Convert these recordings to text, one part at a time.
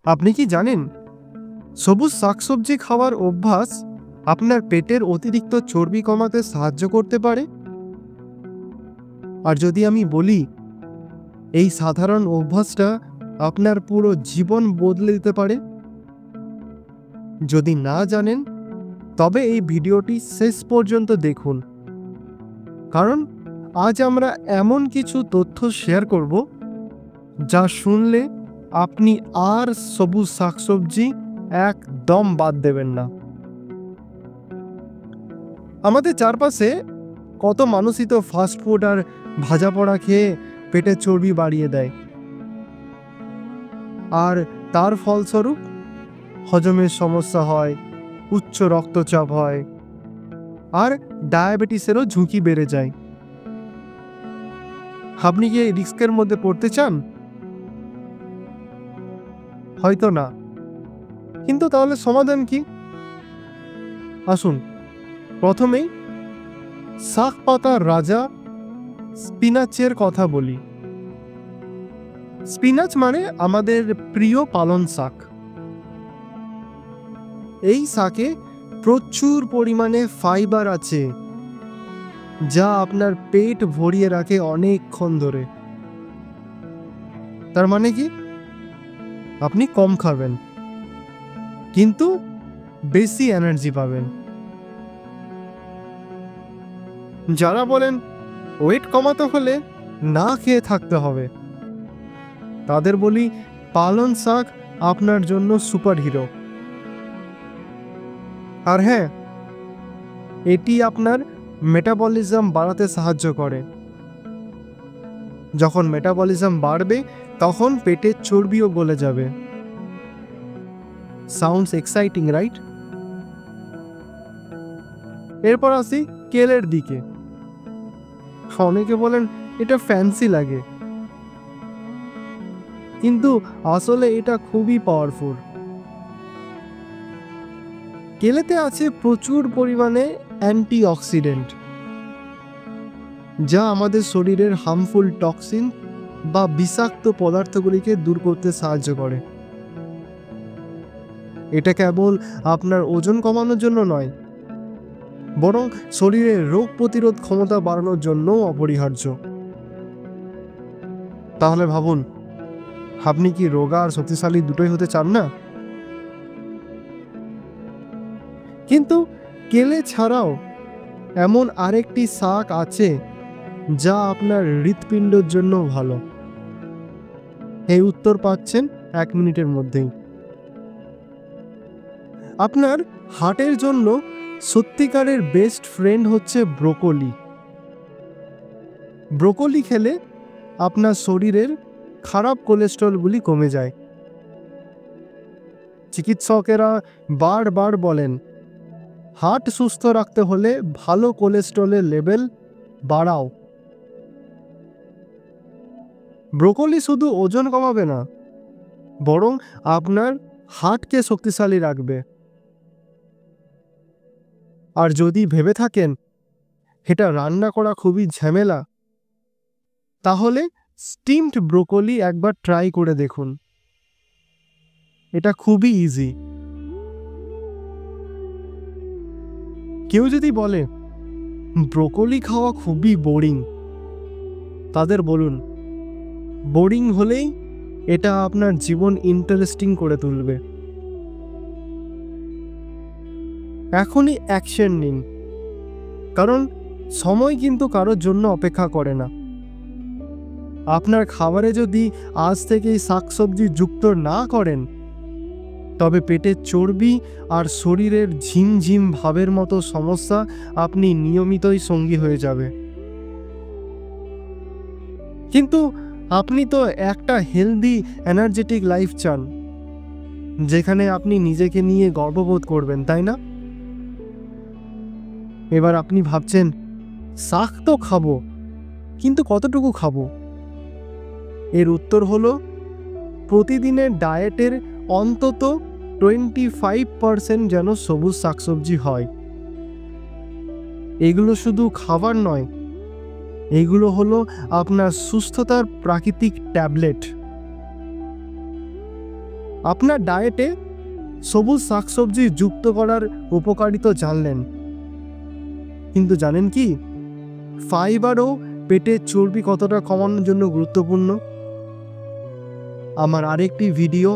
আপনি কি জানেন সবুজ শাকসবজি খাওয়ার অভ্যাস আপনার পেটের অতিরিক্ত চর্বি কমাতে সাহায্য করতে পারে? আর যদি আমি বলি এই সাধারণ অভ্যাসটা আপনার পুরো জীবন বদলে দিতে পারে? যদি না জানেন তবে এই ভিডিওটি শেষ পর্যন্ত দেখুন, কারণ আজ আমরা এমন কিছু তথ্য শেয়ার করব যা শুনলে আপনি আর সবুজ শাকসবজি একদম বাদ দেবেন না। আমাদের চারপাশে কত মানুষই তো ফাস্টফুড আর ভাজা পোড়া খেয়ে পেটের চর্বি বাড়িয়ে দেয়, আর তার ফলস্বরূপ হজমের সমস্যা হয়, উচ্চ রক্তচাপ হয়, আর ডায়াবেটিসেরও ঝুঁকি বেড়ে যায়। আপনি কি এই রিস্কের মধ্যে পড়তে চান? হয়তো না, কিন্তু তাহলে সমাধান কি? আসুন প্রথমেই শাক পাতার রাজা স্পিনাচের কথা বলি। স্পিনাচ মানে আমাদের প্রিয় পালং শাক। এই শাকে প্রচুর পরিমাণে ফাইবার আছে, যা আপনার পেট ভরিয়ে রাখে অনেকক্ষণ ধরে। তার মানে কি? আপনি কম খাবেন কিন্তু বেশি এনার্জি পাবেন। যারা বলেন ওয়েট কমাতে হলে না খেয়ে থাকতে হবে, তাদের বলি পালং শাক আপনার জন্য সুপার হিরো। আর হ্যাঁ, এটি আপনার মেটাবলিজম বাড়াতে সাহায্য করে। যখন মেটাবলিজম বাড়বে তখন পেটের চর্বিও গলে যাবে। Sounds exciting, right? এরপর আসি কেলের দিকে। অনেকে বলেন এটা ফ্যান্সি লাগে, কিন্তু আসলে এটা খুবই পাওয়ারফুল। কেলেতে আছে প্রচুর পরিমাণে অ্যান্টিঅক্সিডেন্ট, যা আমাদের শরীরের হার্মফুল টক্সিন বা বিষাক্ত পদার্থগুলিকে দূর করতে সাহায্য করে। এটা কেবল আপনার ওজন কমানোর জন্য নয়, বরং শরীরের রোগ প্রতিরোধ ক্ষমতা বাড়ানোর জন্যও অপরিহার্য। তাহলে ভাবুন, আপনি কি রোগা আর শক্তিশালী দুটোই হতে চান না? কিন্তু কেলে ছাড়াও এমন আরেকটি শাক আছে যা আপনার হৃৎপিণ্ডের জন্য ভালো। এই উত্তর পাচ্ছেন 1 মিনিটের মধ্যেই। আপনার হার্টের জন্য সত্যিকারের বেস্ট ফ্রেন্ড হচ্ছে ব্রোকলি। ব্রোকলি খেলে আপনার শরীরের খারাপ কোলেস্টেরলগুলি কমে যায়। চিকিৎসকেরা বারবার বলেন হার্ট সুস্থ রাখতে হলে ভালো কোলেস্টেরলের লেভেল বাড়াও। ব্রোকলি শুধু ওজন কমাবে না, বরং আপনার হার্টকে শক্তিশালী রাখবে। আর যদি ভেবে থাকেন এটা রান্না করা খুবই ঝামেলা, তাহলে স্টিমড ব্রোকলি একবার ট্রাই করে দেখুন। এটা খুবই ইজি। কেউ যদি বলে ব্রোকলি খাওয়া খুবই বোরিং, তাদের বলুন বোরিং হলেই এটা আপনার জীবন ইন্টারেস্টিং করে তুলবে। এখনই অ্যাকশন নিন, কারণ সময় কিন্তু কারোর জন্য অপেক্ষা করে না। আপনার খাবারে যদি আজ থেকেই শাকসবজি যুক্ত না করেন, তবে পেটের চর্বি আর শরীরের ঝিমঝিম ভাবের মতো সমস্যা আপনি নিয়মিতই সঙ্গী হয়ে যাবে। কিন্তু আপনি তো একটা হেলদি এনার্জেটিক লাইফ চান, যেখানে আপনি নিজেকে নিয়ে গর্ববোধ করবেন, তাই না? এবার আপনি ভাবছেন শাক তো খাবো, কিন্তু কতটুকু খাবো? এর উত্তর হলো প্রতিদিনের ডায়েটের অন্তত 25% যেন সবুজ শাকসবজি হয়। এগুলো শুধু খাবার নয়, এগুলো হলো আপনার সুস্থতার প্রাকৃতিক ট্যাবলেট। আপনার ডায়েটে সবুজ শাকসবজি যুক্ত করার উপকারিতা জানলেন, কিন্তু জানেন কি ফাইবারও পেটের চর্বি কতটা কমানোর জন্য গুরুত্বপূর্ণ? আমার আরেকটি ভিডিও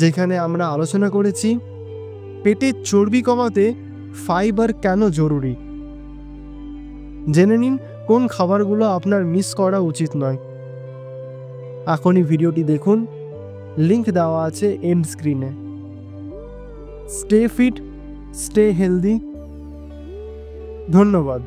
যেখানে আমরা আলোচনা করেছি পেটের চর্বি কমাতে ফাইবার কেন জরুরি। জেনে নিন কোন খাবারগুলো আপনার মিস করা উচিত নয়। এখনই ভিডিওটি দেখুন, লিংক দেওয়া আছে এন্ড স্ক্রিনে। Stay fit, stay healthy. ধন্যবাদ।